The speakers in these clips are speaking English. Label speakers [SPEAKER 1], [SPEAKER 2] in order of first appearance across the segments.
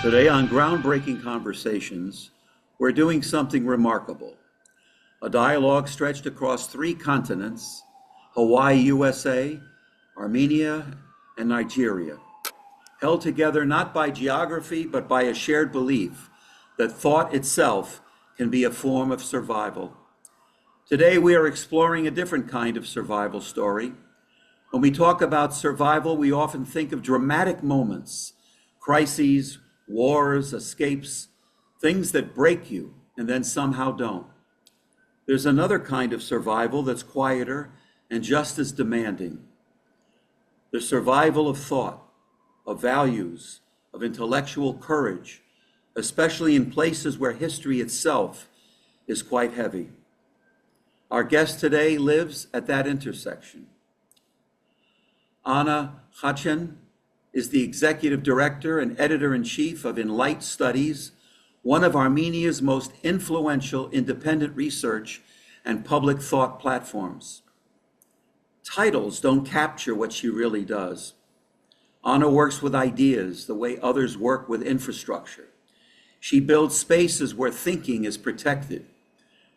[SPEAKER 1] Today on Groundbreaking Conversations, we're doing something remarkable. A dialogue stretched across 3 continents, Hawaii, USA, Armenia, and Nigeria, held together not by geography, but by a shared belief that thought itself can be a form of survival. Today, we are exploring a different kind of survival story. When we talk about survival, we often think of dramatic moments, crises, wars, escapes, things that break you and then somehow don't. There's another kind of survival that's quieter and just as demanding. The survival of thought, of values, of intellectual courage, especially in places where history itself is quite heavy. Our guest today lives at that intersection. Anna Khachian is the executive director and editor-in-chief of Enlight Studies, one of Armenia's most influential independent research and public thought platforms. Titles don't capture what she really does. Anna works with ideas the way others work with infrastructure. She builds spaces where thinking is protected,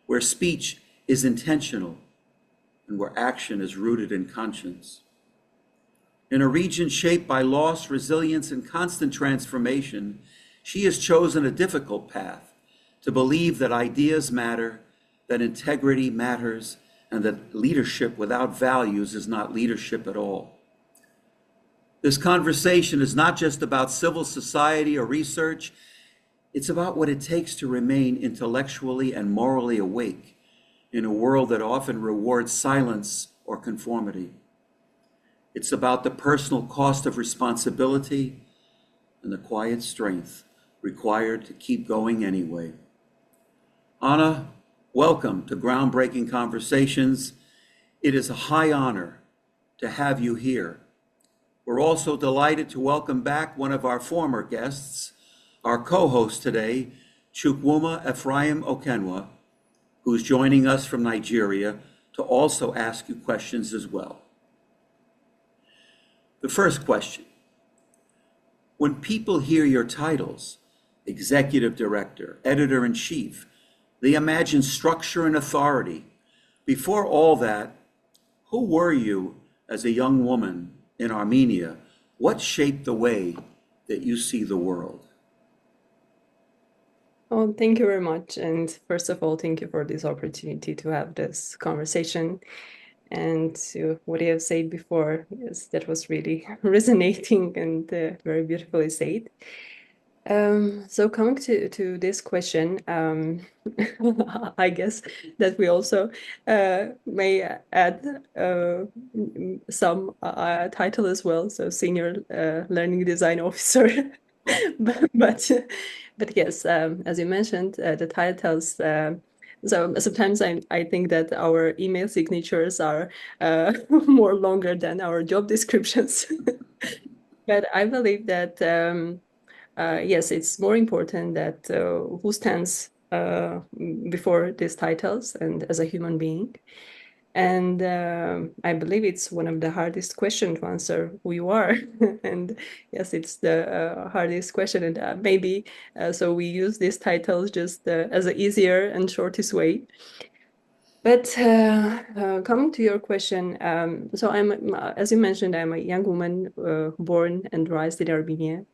[SPEAKER 1] where speech is intentional, and where action is rooted in conscience. In a region shaped by loss, resilience, and constant transformation, she has chosen a difficult path to believe that ideas matter, that integrity matters, and that leadership without values is not leadership at all. This conversation is not just about civil society or research, it's about what it takes to remain intellectually and morally awake in a world that often rewards silence or conformity. It's about the personal cost of responsibility and the quiet strength required to keep going anyway. Anna, welcome to Groundbreaking Conversations. It is a high honor to have you here. We're also delighted to welcome back one of our former guests, our co-host today, Chukwuma Ephraim Okenwa, who's joining us from Nigeria to also ask you questions as well. The first question: when people hear your titles, executive director, editor-in-chief, they imagine structure and authority. Before all that, who were you as a young woman in Armenia? What shaped the way that you see the world?
[SPEAKER 2] Oh, thank you very much. And first of all, thank you for this opportunity to have this conversation. And what you have said before, yes, that was really resonating and very beautifully said. So coming to this question, I guess that we also may add some title as well. So senior learning design officer, but yes, as you mentioned, the titles. So sometimes I think that our email signatures are more longer than our job descriptions. But I believe that yes, it's more important that who stands before these titles and as a human being. And I believe it's one of the hardest questions to answer who you are. And yes, it's the hardest question. And maybe so we use these titles just as an easier and shortest way. But coming to your question, so as you mentioned, I'm a young woman born and raised in Armenia.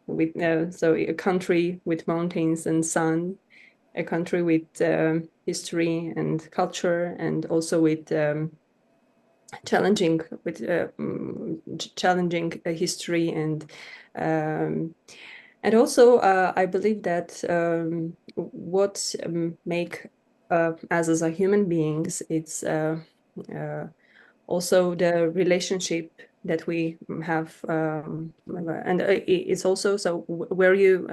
[SPEAKER 2] With so a country with mountains and sun, a country with history and culture, and also with challenging history and also I believe that what make us as a human beings, it's also the relationship that we have, and it's also so were you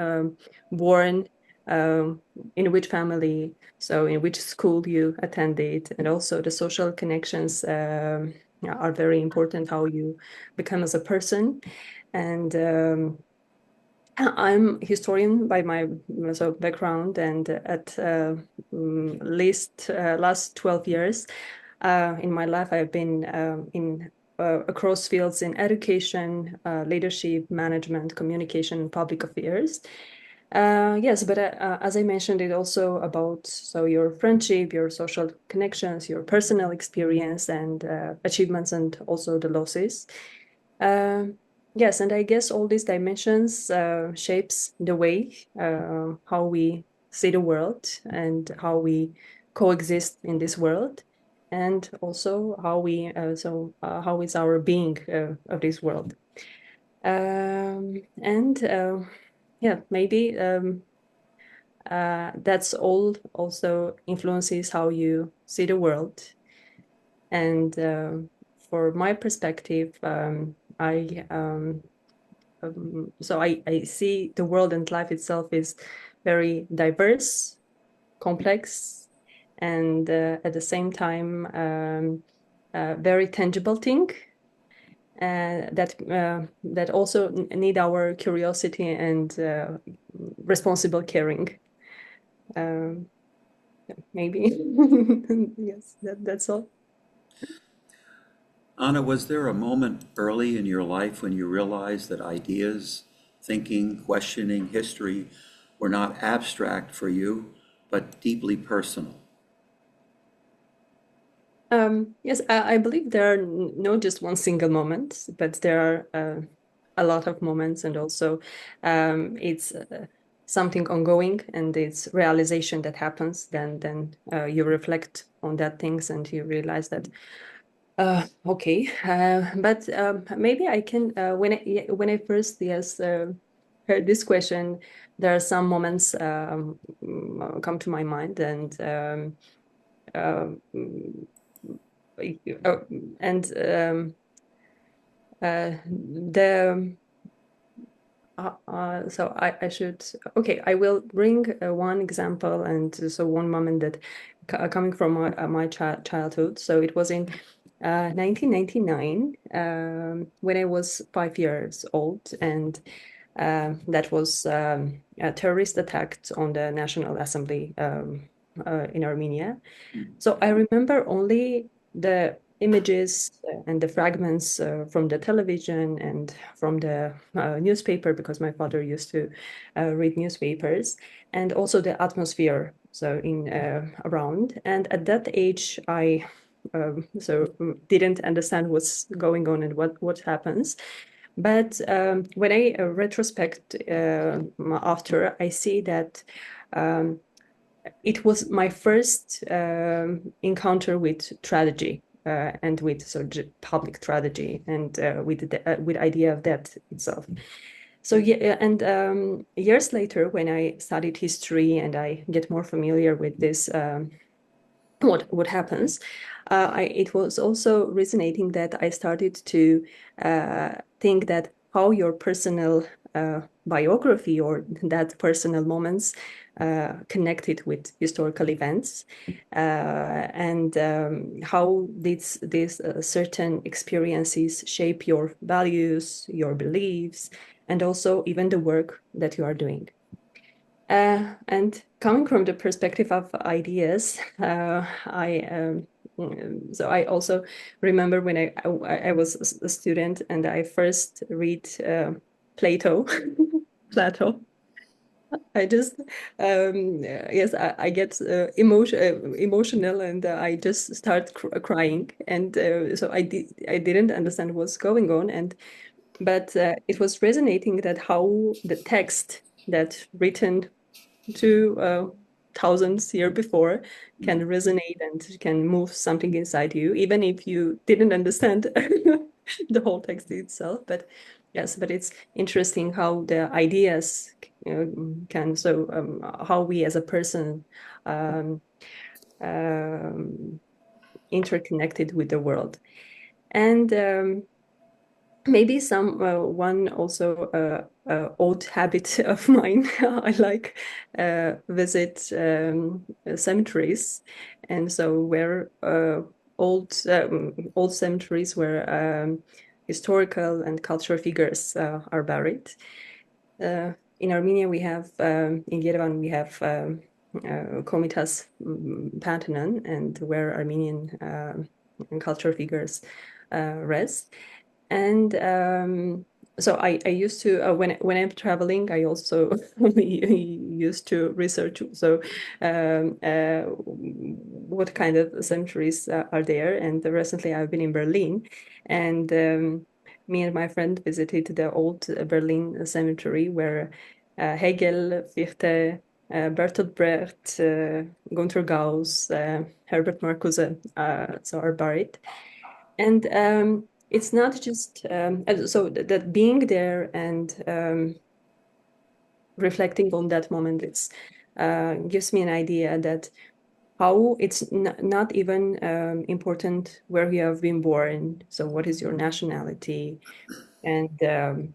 [SPEAKER 2] born, in which family, so in which school you attended, and also the social connections are very important, how you become as a person. And I'm historian by my background, and at least last 12 years in my life, I've been in across fields in education, leadership, management, communication, and public affairs. Yes, but as I mentioned, it also about your friendship, your social connections, your personal experience, and achievements, and also the losses. Yes, and I guess all these dimensions shapes the way how we see the world and how we coexist in this world, and also how we how is our being of this world. And yeah, maybe that's all also influences how you see the world. And for my perspective, I see the world and life itself is very diverse, complex, and at the same time very tangible thing that also need our curiosity and responsible caring. Um, maybe yes, that's all.
[SPEAKER 1] Anna, was there a moment early in your life when you realized that ideas, thinking, questioning, history were not abstract for you, but deeply personal?
[SPEAKER 2] Yes, I believe there are not just one single moment, but there are a lot of moments, and also it's something ongoing, and it's realization that happens. Then you reflect on that things, and you realize that okay, but maybe I can when I first heard this question, there are some moments come to my mind, and um, uh, and the so I should okay, I will bring one example, and so one moment that coming from my childhood. So it was in 1999 when I was 5 years old, and that was a terrorist attack on the National Assembly in Armenia. So I remember only the images and the fragments from the television and from the newspaper, because my father used to read newspapers, and also the atmosphere. So in around, and at that age, I didn't understand what's going on and what happens. But when I retrospect after, I see that. Um, it was my first encounter with tragedy and with public tragedy, and with idea of death itself. So yeah, and years later, when I studied history and I get more familiar with this, what happens, it was also resonating that I started to think that how your personal biography or that personal moments connected with historical events, and how these certain experiences shape your values, your beliefs, and also even the work that you are doing. And coming from the perspective of ideas, so I also remember when I was a student and I first read Plato, Plato. I just yes, I get emotional, and I just start crying, and so I didn't understand what's going on, and but it was resonating that how the text that written to thousands year before can resonate and can move something inside you, even if you didn't understand the whole text itself. But yes, but it's interesting how the ideas can how we as a person um, um, interconnected with the world. And maybe some one also old habit of mine. I like visit cemeteries, and so where old cemeteries where historical and cultural figures are buried. In Armenia, we have in Yerevan we have Komitas Pantheon, and where Armenian cultural figures rest. And so I used to when I'm traveling, I also used to research so what kind of cemeteries are there. And recently I've been in Berlin, and me and my friend visited the old Berlin cemetery where Hegel, Fichte, Bertolt Brecht, Gunther Gauss, Herbert Marcuse so are buried. And it's not just so that being there and reflecting on that moment, it's gives me an idea that how it's not even important where you have been born. So what is your nationality and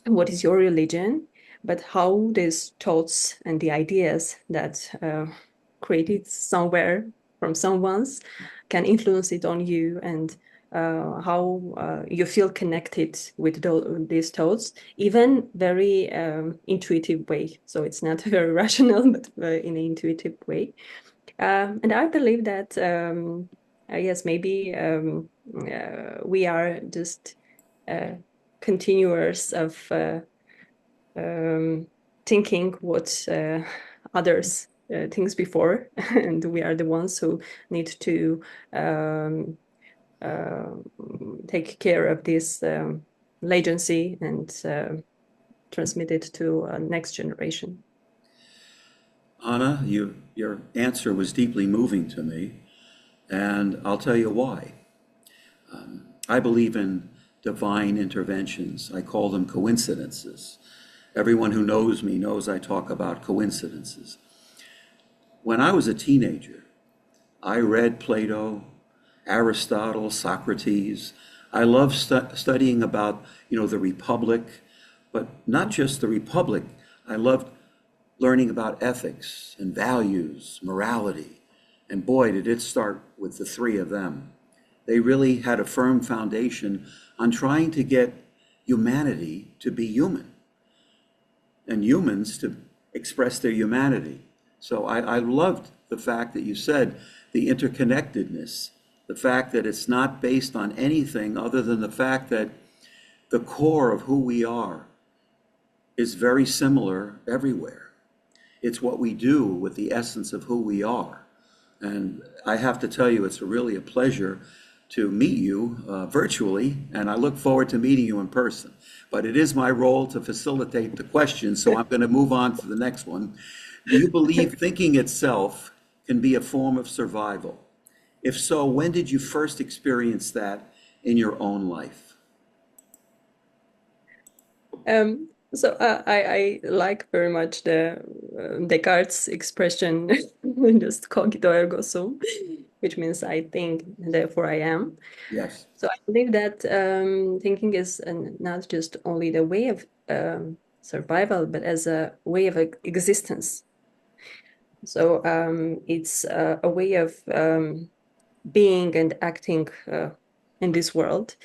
[SPEAKER 2] what is your religion, but how these thoughts and the ideas that created somewhere from someone's can influence it on you, and how you feel connected with these thoughts, even very intuitive way. So it's not very rational, but in an intuitive way. And I believe that yes, maybe we are just continuers of thinking what others thinks before, and we are the ones who need to um, uh, take care of this legacy and transmit it to next generation.
[SPEAKER 1] Anna, your answer was deeply moving to me, and I'll tell you why. I believe in divine interventions. I call them coincidences. Everyone who knows me knows I talk about coincidences. When I was a teenager, I read Plato, Aristotle, Socrates. I loved studying about, the Republic, but not just the Republic. I loved learning about ethics and values, morality. And boy, did it start with the three of them. They really had a firm foundation on trying to get humanity to be human and humans to express their humanity. So I loved the fact that you said the interconnectedness, the fact that it's not based on anything other than the fact that the core of who we are is very similar everywhere. It's what we do with the essence of who we are. And I have to tell you, it's really a pleasure to meet you virtually, and I look forward to meeting you in person. But it is my role to facilitate the questions, so I'm going to move on to the next one. Do you believe thinking itself can be a form of survival? If so, when did you first experience that in your own life?
[SPEAKER 2] So I like very much the Descartes' expression, just cogito ergo sum, which means I think, therefore I am.
[SPEAKER 1] Yes.
[SPEAKER 2] So I believe that thinking is not just only the way of survival, but as a way of existence. So it's a way of being and acting in this world.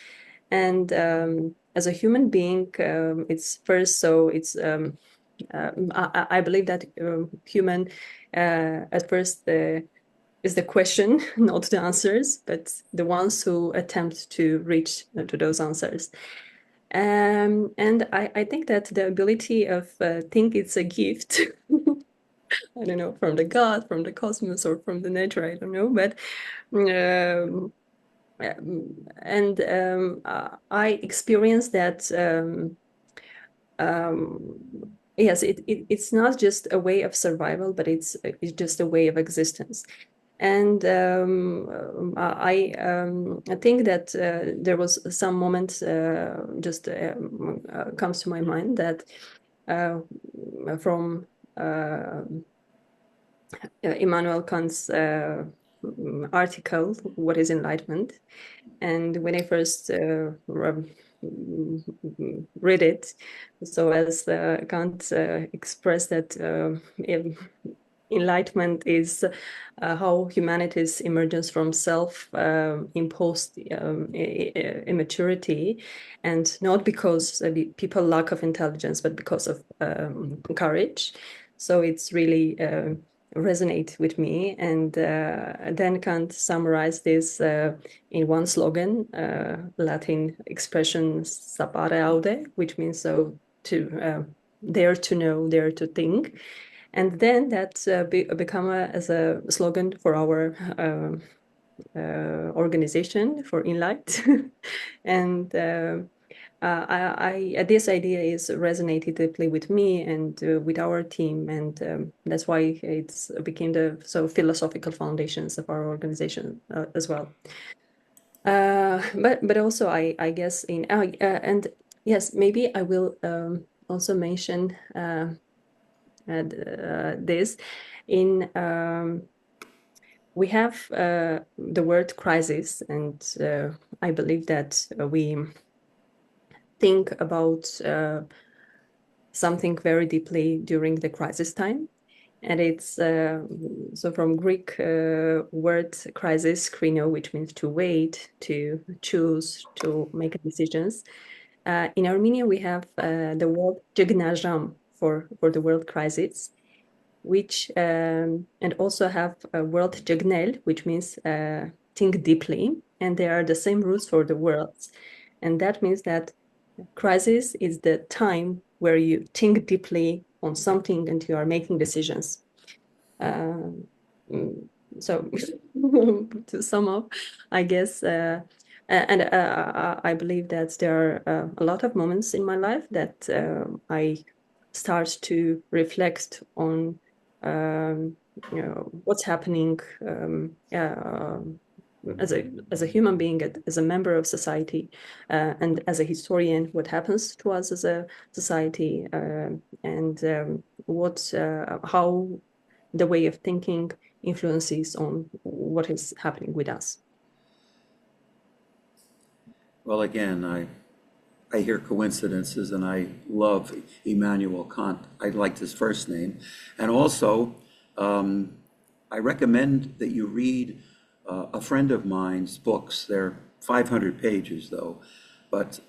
[SPEAKER 2] And as a human being, it's first, so it's, I believe that human at first is the question, not the answers, but the ones who attempt to reach to those answers. And I think that the ability of think it's a gift. I don't know, from the God, from the cosmos, or from the nature, I don't know, but um, and I experienced that yes, it's not just a way of survival, but it's just a way of existence. And I think that there was some moment just comes to my mind that from Immanuel Kant's article, What is Enlightenment? And when I first read it, so as Kant expressed that enlightenment is how humanity's emergence from self-imposed immaturity, and not because people lack of intelligence, but because of courage. So it's really resonate with me, and then Kant summarized this in one slogan, Latin expression "sapere aude," which means so to dare to know, dare to think, and then that become as a slogan for our organization for Enlight, and this idea is resonated deeply with me and with our team, and that's why it's became the philosophical foundations of our organization as well. But also I guess in and yes, maybe I will also mention this in we have the word crisis, and I believe that we think about something very deeply during the crisis time. And it's so from Greek word crisis, krino, which means to wait, to choose, to make decisions. In Armenia, we have the word jgnajam for the world crisis, which and also have a word jagnel, which means think deeply, and they are the same roots for the words. And that means that crisis is the time where you think deeply on something and you are making decisions. Um, so to sum up, I guess, and I believe that there are a lot of moments in my life that I start to reflect on, what's happening as a human being, as a member of society, and as a historian, what happens to us as a society, and how the way of thinking influences on what is happening with us.
[SPEAKER 1] Well, again, I hear coincidences, and I love Immanuel Kant. I liked his first name. And also, I recommend that you read a friend of mine's books. They're 500 pages, though. But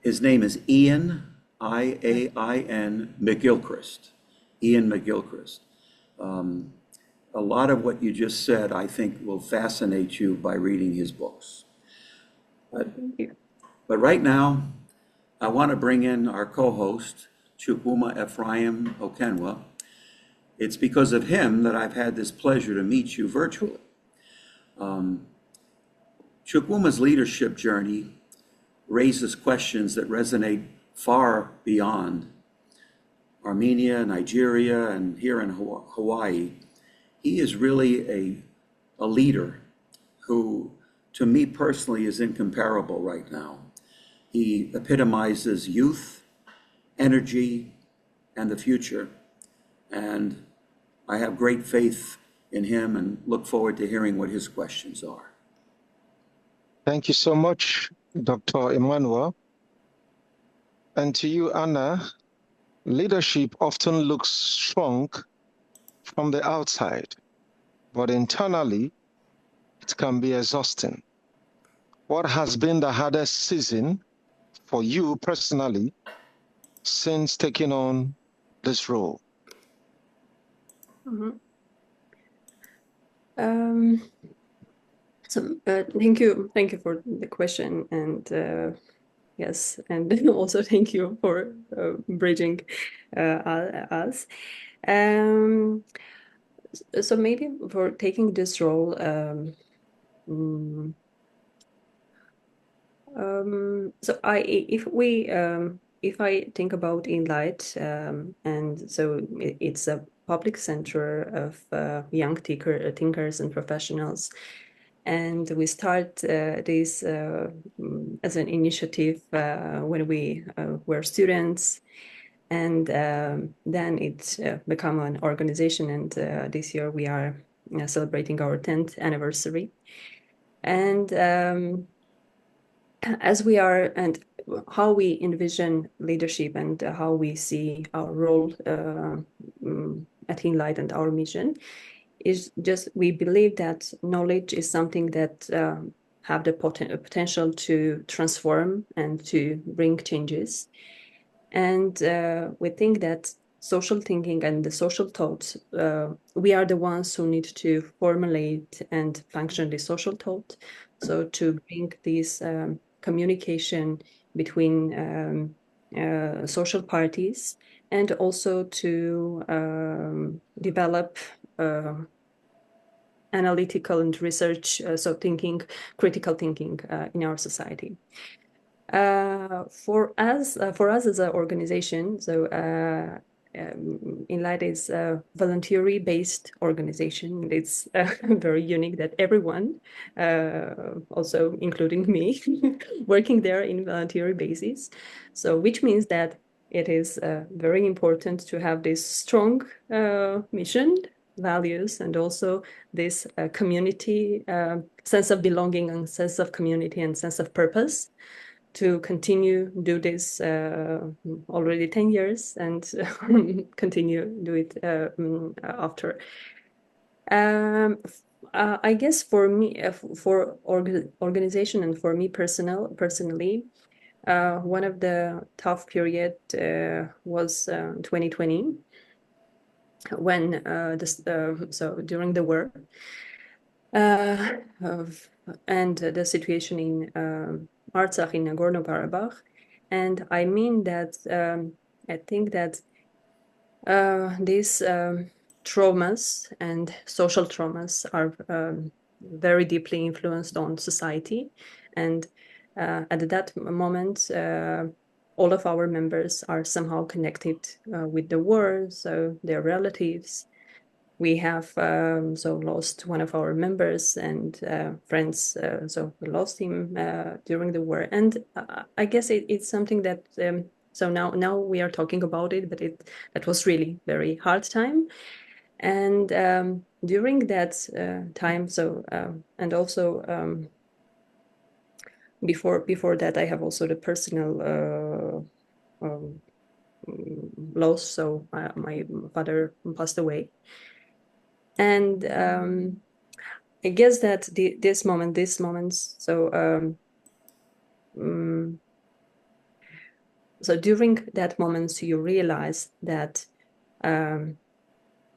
[SPEAKER 1] his name is Ian, Iain McGilchrist. Ian McGilchrist. A lot of what you just said, I think, will fascinate you by reading his books.
[SPEAKER 2] Thank you.
[SPEAKER 1] But right now, I want to bring in our co-host, Chukwuma Ephraim Okenwa. It's because of him that I've had this pleasure to meet you virtually. Chukwuma's leadership journey raises questions that resonate far beyond Armenia, Nigeria, and here in Hawaii. He is really a leader who, to me personally, is incomparable right now. He epitomizes youth, energy, and the future. And I have great faith in him and look forward to hearing what his questions are.
[SPEAKER 3] Thank you so much, Dr. Emanuel. And to you, Anna, leadership often looks strong from the outside, but internally, it can be exhausting. What has been the hardest season for you personally since taking on this role?
[SPEAKER 2] Mm-hmm. Thank you for the question, and yes, and also thank you for bridging us. So maybe for taking this role, so if I think about Enlight, and so it's a public center of young thinkers and professionals. And we start this as an initiative when we were students, and then it became an organization. And this year we are celebrating our 10th anniversary. And as we are, and how we envision leadership and how we see our role at Enlight and our mission is just, we believe that knowledge is something that have the potential to transform and to bring changes. And we think that social thinking and the social thought, we are the ones who need to formulate and function the social thought. So to bring this communication between social parties, and also to develop analytical and research, so thinking, critical thinking in our society. For us as an organization, so Enlight is a voluntary-based organization. It's very unique that everyone, also including me, working there in voluntary basis. So, which means that it is very important to have this strong mission, values, and also this community sense of belonging and sense of community and sense of purpose to continue do this already 10 years and continue do it after. I guess for me, for organization and for me personally, one of the tough period was 2020 when so during the war and the situation in Artsakh in Nagorno-Karabakh. And I mean that I think that these traumas and social traumas are very deeply influenced on society. And at that moment, all of our members are somehow connected with the war, so their relatives. We have so lost one of our members and friends, so we lost him during the war. And I guess it's something that so now we are talking about it, but that was really very hard time. And during that time, so and also before that, I have also the personal loss. So my father passed away. And I guess that these moments, so so during that moment, you realize that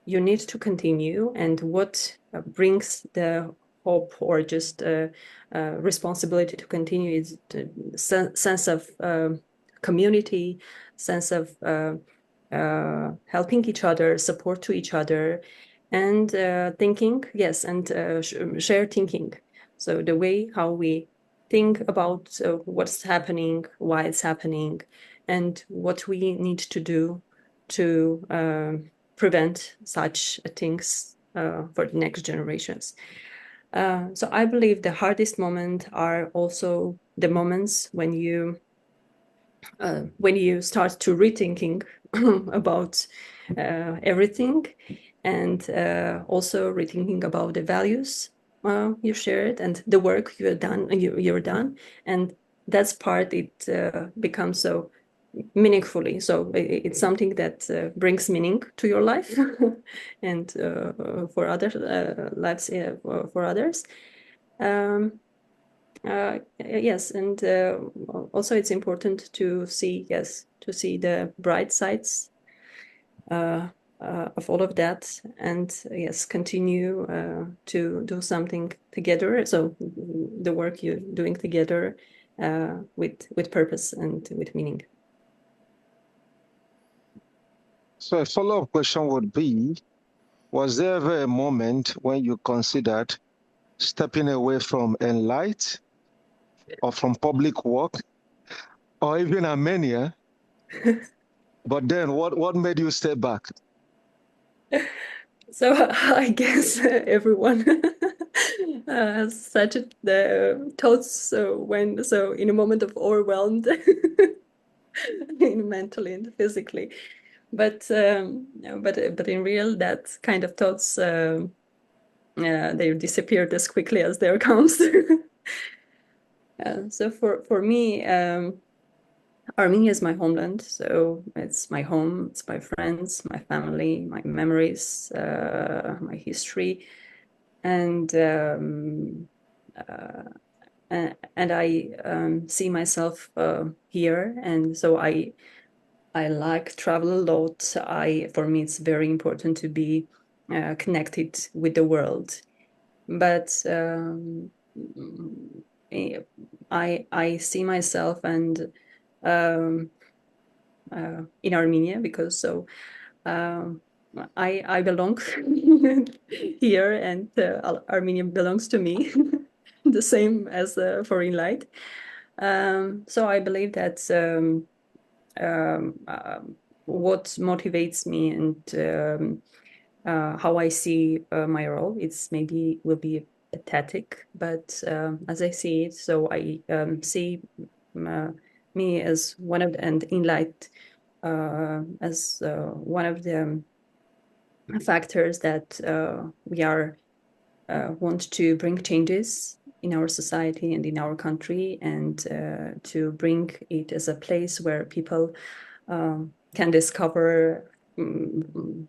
[SPEAKER 2] you need to continue, and what brings the hope or just responsibility to continue is the sense of community, sense of helping each other, support to each other, and thinking, yes, and share thinking. So the way how we think about what's happening, why it's happening, and what we need to do to prevent such things for the next generations. So I believe the hardest moments are also the moments when you start to rethinking about everything, and also rethinking about the values you shared and the work you're done, and that's part it becomes so meaningfully. So it's something that brings meaning to your life and for other lives for others. Yes, and also it's important to see the bright sides of all of that, and yes, continue to do something together. So the work you're doing together with purpose and with meaning.
[SPEAKER 3] So a follow-up question would be, was there ever a moment when you considered stepping away from Enlight or from public work or even Armenia? But then what made you step back?
[SPEAKER 2] So I guess everyone has such thoughts. So in a moment of overwhelmed, mentally and physically, but in real, that kind of thoughts they disappeared as quickly as there comes. So for me, Armenia is my homeland, so it's my home, it's my friends, my family, my memories, my history, and I see myself here, and so I I like travel a lot. For me, it's very important to be connected with the world. But I see myself and in Armenia because I belong here, and Armenia belongs to me, the same as for Enlight. So I believe that what motivates me and how I see my role, it's maybe will be pathetic, but as I see it, so I see me as one of the, and Enlight as one of the factors that we are want to bring changes in our society and in our country, and to bring it as a place where people can discover the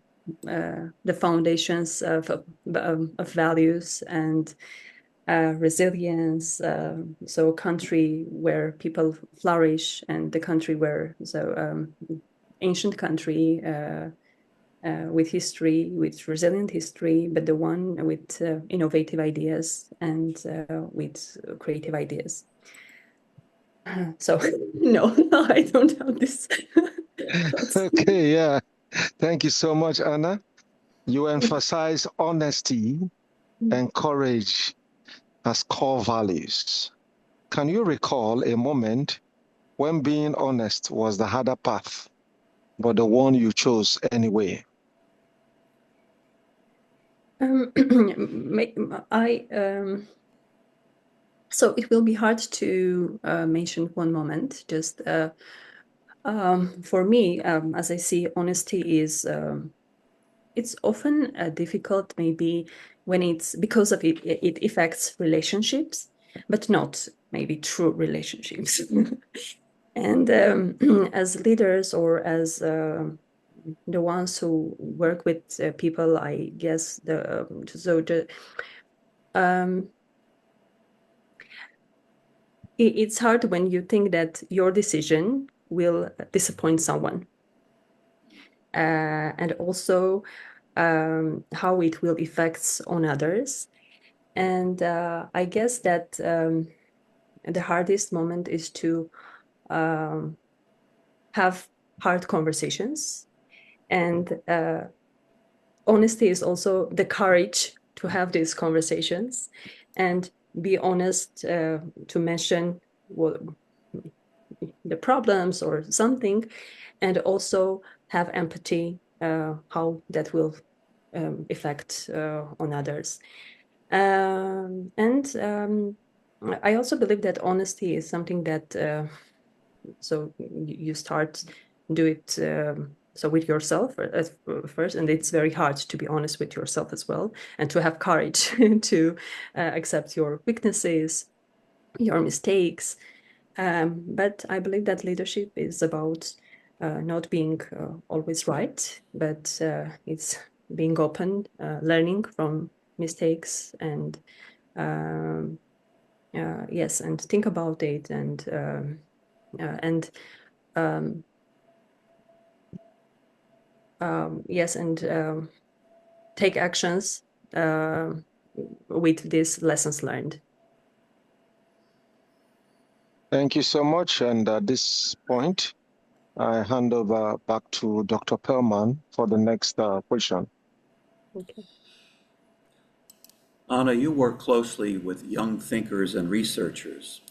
[SPEAKER 2] foundations of values and resilience. So a country where people flourish, and the country where ancient country with history, with resilient history, but the one with innovative ideas and with creative ideas. So no, I don't have this thoughts.
[SPEAKER 3] Okay, yeah. Thank you so much, Anna. You emphasize honesty and courage as core values. Can you recall a moment when being honest was the harder path, but the one you chose anyway?
[SPEAKER 2] So it will be hard to mention one moment. Just for me, as I see, honesty is it's often difficult, maybe when it's because of it affects relationships, but not maybe true relationships. And as leaders or as the ones who work with people, I guess it's hard when you think that your decision will disappoint someone, and also how it will affect on others. And I guess that the hardest moment is to have hard conversations, and honesty is also the courage to have these conversations and be honest, to mention what the problems or something, and also have empathy, how that will affect on others. And I also believe that honesty is something that so you start do it so with yourself at first, and it's very hard to be honest with yourself as well, and to have courage to accept your weaknesses, your mistakes. But I believe that leadership is about not being always right, but it's being open, learning from mistakes, and yes, and think about it, and yes, and take actions with these lessons learned.
[SPEAKER 3] Thank you so much. And at this point, I hand over back to Dr. Perman for the next question.
[SPEAKER 2] Okay.
[SPEAKER 1] Anna, you work closely with young thinkers and researchers.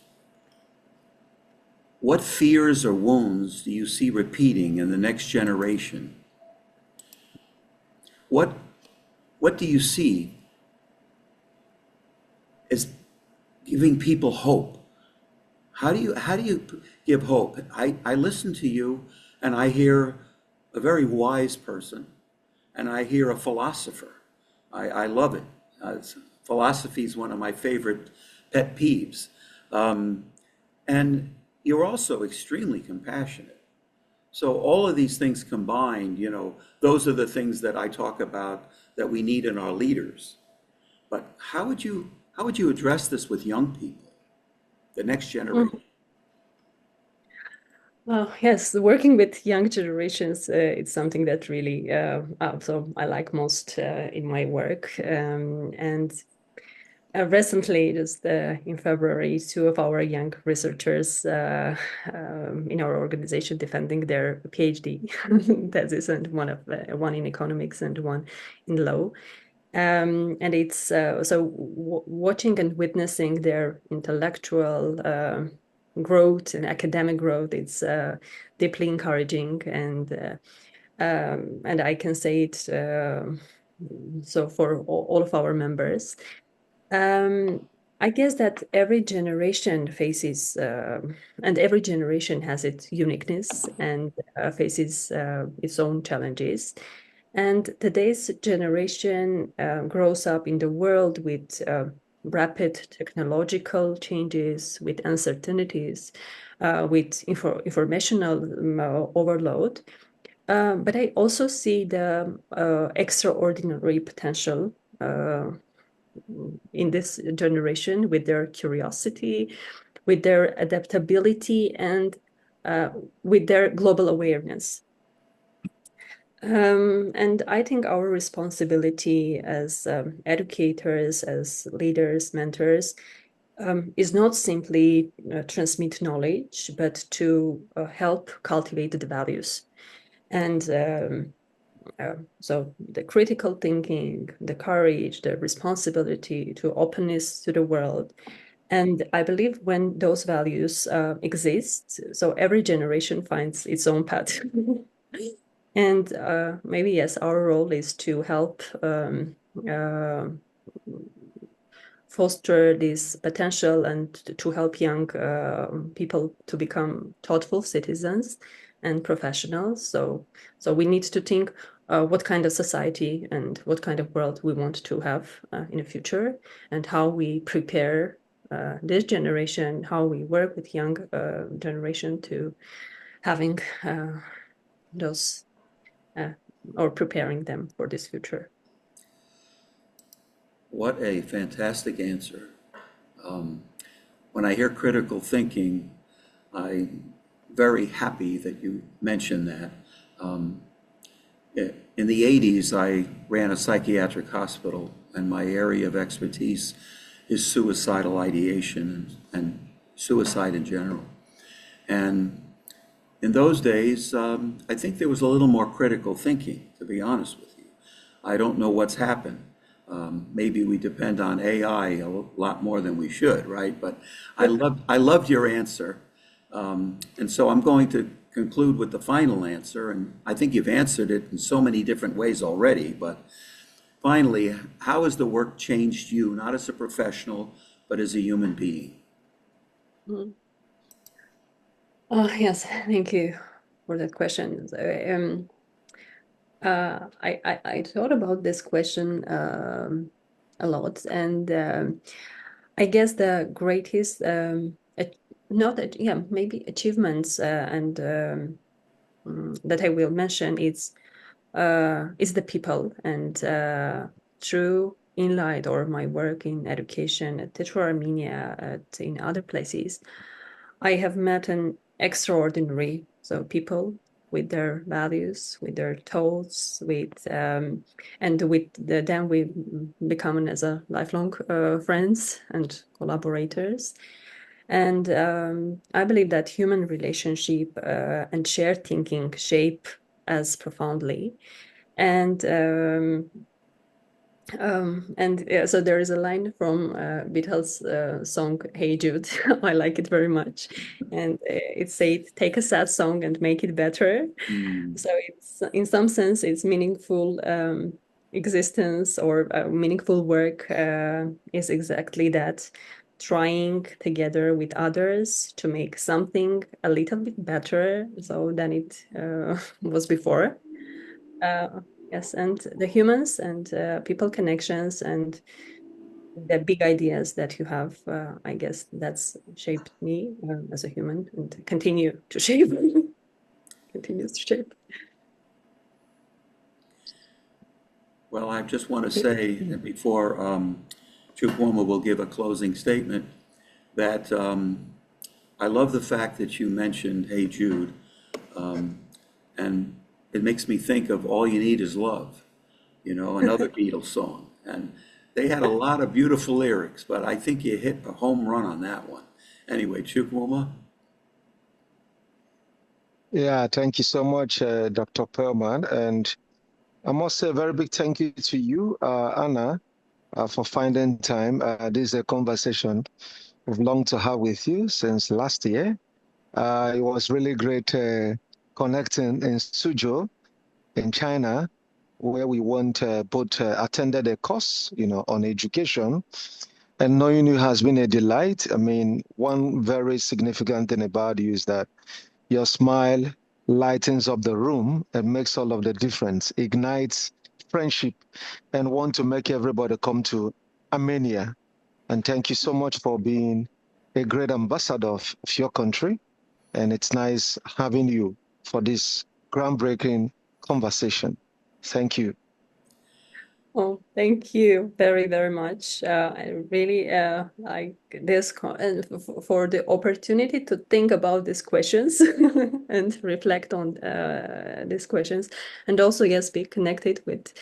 [SPEAKER 1] What fears or wounds do you see repeating in the next generation? What do you see as giving people hope? How do you give hope? I listen to you, and I hear a very wise person, and I hear a philosopher. I love it. Philosophy is one of my favorite pet peeves. And you're also extremely compassionate. So all of these things combined, those are the things that I talk about that we need in our leaders. But how would you address this with young people, the next generation?
[SPEAKER 2] Oh, yes, working with young generations, it's something that really so I like most in my work. And recently, just in February, two of our young researchers in our organization defending their PhD thesis, and one in economics and one in law. And it's so watching and witnessing their intellectual growth and academic growth, it's deeply encouraging, and I can say it so for all of our members. I guess that every generation faces, and every generation has its uniqueness and faces its own challenges. And today's generation grows up in the world with rapid technological changes, with uncertainties, with informational overload. But I also see the extraordinary potential in this generation with their curiosity, with their adaptability, and with their global awareness. And I think our responsibility as educators, as leaders, mentors, is not simply transmit knowledge, but to help cultivate the values. And so the critical thinking, the courage, the responsibility to openness to the world. And I believe when those values exist, so every generation finds its own path. And maybe, yes, our role is to help foster this potential and to help young people to become thoughtful citizens and professionals. So we need to think what kind of society and what kind of world we want to have in the future, and how we prepare this generation, how we work with young generation to having those or preparing them for this future.
[SPEAKER 1] What a fantastic answer. When I hear critical thinking, I'm very happy that you mentioned that. In the 80s, I ran a psychiatric hospital, and my area of expertise is suicidal ideation and suicide in general. And in those days, I think there was a little more critical thinking, to be honest with you. I don't know what's happened. Maybe we depend on AI a lot more than we should, right? But I loved your answer. And so I'm going to conclude with the final answer, and I think you've answered it in so many different ways already. But finally, how has the work changed you, not as a professional, but as a human being?
[SPEAKER 2] Mm. Oh, yes, thank you for that question. I thought about this question a lot, and I guess the greatest, not yeah, maybe achievements and that I will mention is the people, and through Enlight or my work in education at Tetra Armenia, in other places, I have met an extraordinary people with their values, with their thoughts, with and with them we become as a lifelong friends and collaborators. And I believe that human relationship and shared thinking shape us profoundly. And yeah, so there is a line from Beatles' song "Hey Jude." I like it very much, and it said, "Take a sad song and make it better."
[SPEAKER 1] Mm.
[SPEAKER 2] So it's in some sense it's meaningful existence or meaningful work is exactly that, trying together with others to make something a little bit better so than it was before. Yes, and the humans and people connections and the big ideas that you have, I guess that's shaped me as a human and continue to shape, continues to shape.
[SPEAKER 1] Well, I just want to say that before Chukwuma will give a closing statement, that I love the fact that you mentioned Hey Jude, and it makes me think of All You Need Is Love, another Beatles song. And they had a lot of beautiful lyrics, but I think you hit a home run on that one. Anyway, Chukwuma.
[SPEAKER 3] Yeah, thank you so much, Dr. Perman. And I must say a very big thank you to you, Anna, for finding time. This is a conversation we've longed to have with you since last year. It was really great connecting in Suzhou in China, where we both attended a course, on education. And knowing you has been a delight. I mean, one very significant thing about you is that your smile lightens up the room and makes all of the difference, ignites friendship, and want to make everybody come to Armenia. And thank you so much for being a great ambassador of your country. And it's nice having you for this groundbreaking conversation. Thank you.
[SPEAKER 2] Oh, thank you very, very much. I really like this and for the opportunity to think about these questions and reflect on these questions, and also yes, be connected with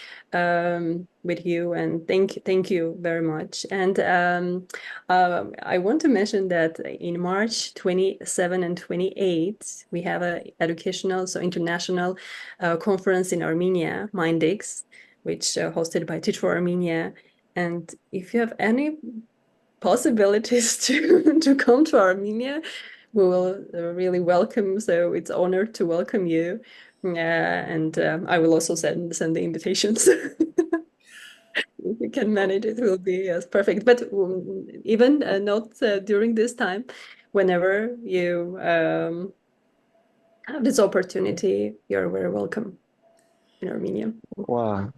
[SPEAKER 2] you. And thank you very much. And I want to mention that in March 27 and 28, we have a educational, so international conference in Armenia, Mindex, which hosted by Teach for Armenia. And if you have any possibilities to come to Armenia, we will really welcome. So it's an honor to welcome you. And I will also send the invitations. If you can manage, it will be yes, perfect. But even not during this time, whenever you have this opportunity, you're very welcome in Armenia.
[SPEAKER 3] Wow.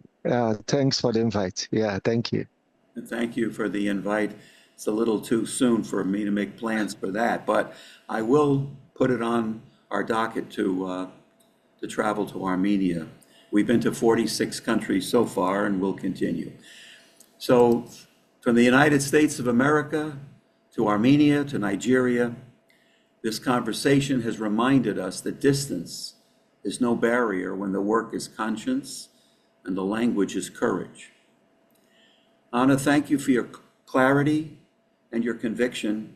[SPEAKER 3] Thanks for the invite. Yeah, thank you.
[SPEAKER 1] And thank you for the invite. It's a little too soon for me to make plans for that, but I will put it on our docket to travel to Armenia. We've been to 46 countries so far, and we'll continue. So, from the United States of America to Armenia to Nigeria, this conversation has reminded us that distance is no barrier when the work is conscience and the language is courage. Anna, thank you for your clarity and your conviction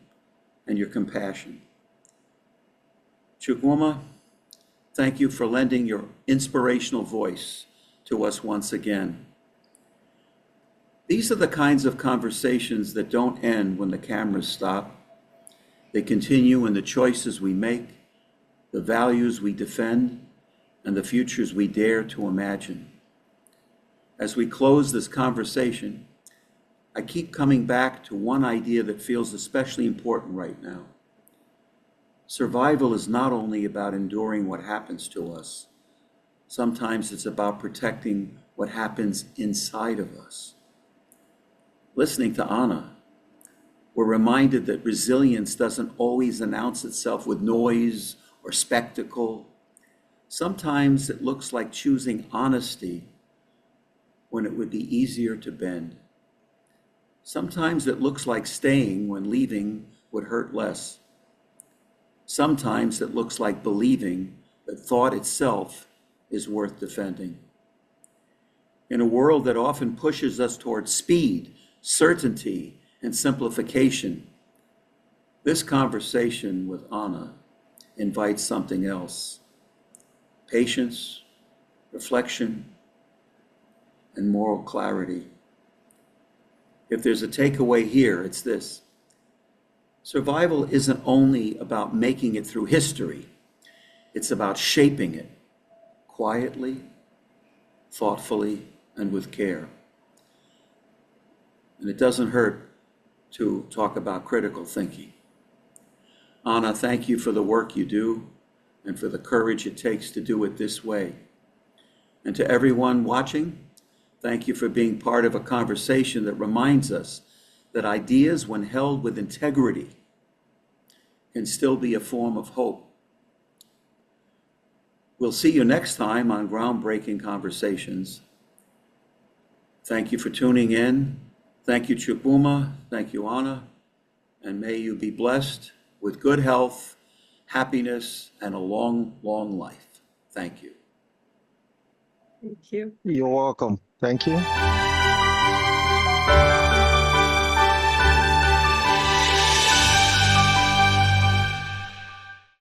[SPEAKER 1] and your compassion. Chukwuma, thank you for lending your inspirational voice to us once again. These are the kinds of conversations that don't end when the cameras stop. They continue in the choices we make, the values we defend, and the futures we dare to imagine. As we close this conversation, I keep coming back to one idea that feels especially important right now. Survival is not only about enduring what happens to us. Sometimes it's about protecting what happens inside of us. Listening to Anna, we're reminded that resilience doesn't always announce itself with noise or spectacle. Sometimes it looks like choosing honesty when it would be easier to bend. Sometimes it looks like staying when leaving would hurt less. Sometimes it looks like believing that thought itself is worth defending. In a world that often pushes us toward speed, certainty, and simplification, this conversation with Anna invites something else: patience, reflection, and moral clarity. If there's a takeaway here, it's this: survival isn't only about making it through history, it's about shaping it quietly, thoughtfully, and with care. And it doesn't hurt to talk about critical thinking. Anna, thank you for the work you do and for the courage it takes to do it this way. And to everyone watching, thank you for being part of a conversation that reminds us that ideas, when held with integrity, can still be a form of hope. We'll see you next time on Groundbreaking Conversations. Thank you for tuning in. Thank you, Chukwuma. Thank you, Anna. And may you be blessed with good health, happiness, and a long, long life. Thank you.
[SPEAKER 2] Thank you.
[SPEAKER 3] You're welcome. Thank you.